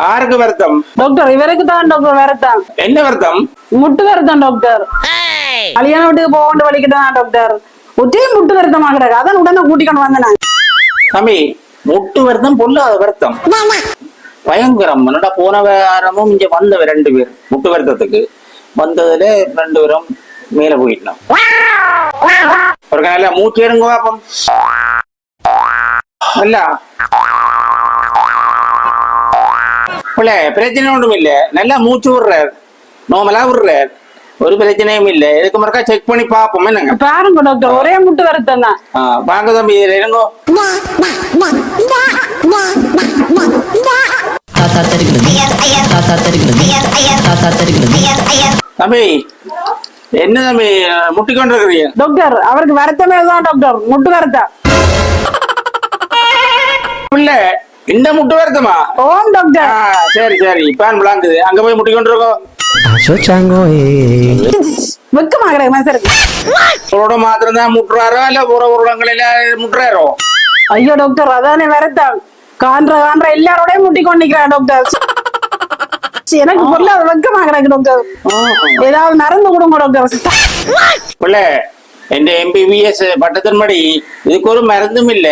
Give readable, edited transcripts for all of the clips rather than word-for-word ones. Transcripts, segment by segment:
ஆருக்கு வருத்தம்? டாக்டர் இவருக்கு தான் டாக்டர் வருத்தம். என்ன வருத்தம்? முட்டு வருத்தம் டாக்டர். கல்யாண வீட்டுக்கு போக வேண்டிய வலிக்கிட்டதான் டாக்டர். ஒரே முட்டு வருத்தமா கிடக்கு. அதான் உடனே கூட்டிக்கொண்டு வந்தேன். சாமி, முட்டு வருத்தம் பொல்லாத வருத்தம் பயங்கரம். என்னடா போன வாரமும் இங்க வந்தவ 2 பேர் முட்டு வருத்தத்துக்கு வந்ததுல 2 பேரும் மேல போயிட்டோம். ஒரு நல்ல மூச்சு எடுங்க பாப்போம். இல்ல பிரச்சனை ஒன்றும் இல்ல. நல்லா மூச்சு விடுறார், நோமலா விடுறார், ஒரு பிரச்சனையும் இல்ல. இதுக்கு மறுக்கா செக் பண்ணி பாப்போம். என்னங்க பாருங்க டாக்டர், ஒரே முட்டு வருத்தம் தான். வாங்க தம்பி, இதுல இருங்கோ. தம்பி என்ன தம்பி முட்டிக்கொண்டு இருக்கிறீங்க? டாக்டர் அவருக்கு வருத்தமே தான் டாக்டர், முட்டு வருத்தம். இல்ல இந்த முட்டு வருத்தமா? ஓம் டாக்டர். சரி சரி, பேன் விளாங்குது, அங்க போய் முட்டிக்கொண்டு இருக்கோம். வெக்கமாகற மனசருக்கு உங்களோட மாத்திரம் தான் முட்டுறாரோ இல்ல போற உருவங்களில முட்டுறாரோ? ஐயோ டாக்டர், அதானே வருத்தம். காண்ற எல்லாரோடையும் முட்டிக்கொண்டிருக்கிறா டாக்டர். எனக்கு பொருளாத வெக்கமாகறாங்க டாக்டர். ஏதாவது மருந்து கொடுங்க டாக்டர். இல்ல என் MBBS பட்டத்தின்படி இதுக்கு ஒரு மருந்தும் இல்ல.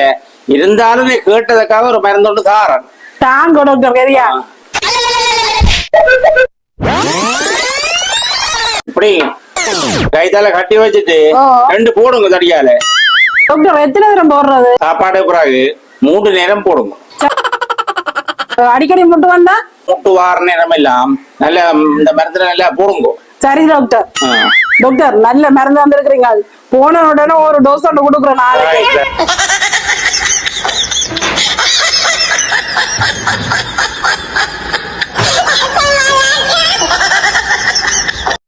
இருந்தாலும் நீ கேட்டதுக்காக ஒரு மருந்து ஒன்று தாரன். தாங்க டாக்டர். சரியா இப்படி கைத்தால கட்டி வச்சுட்டு 2 போடுங்க தடியால. டாக்டர் எத்தனை நேரம் போடுறது? சாப்பாடு பிறகு 3 நேரம் போடுங்க. அடிக்கடி முட்டு வந்தா? முட்டு வார நேரம் எல்லாம் நல்ல இந்த மருந்துல நல்லா போடுங்க. சரி டாக்டர். டாக்டர் நல்ல மருந்து வந்திருக்கிறீங்க. போன உடனே ஒரு டோஸ் ஒன்று கொடுக்குறேன் நாளைக்கு.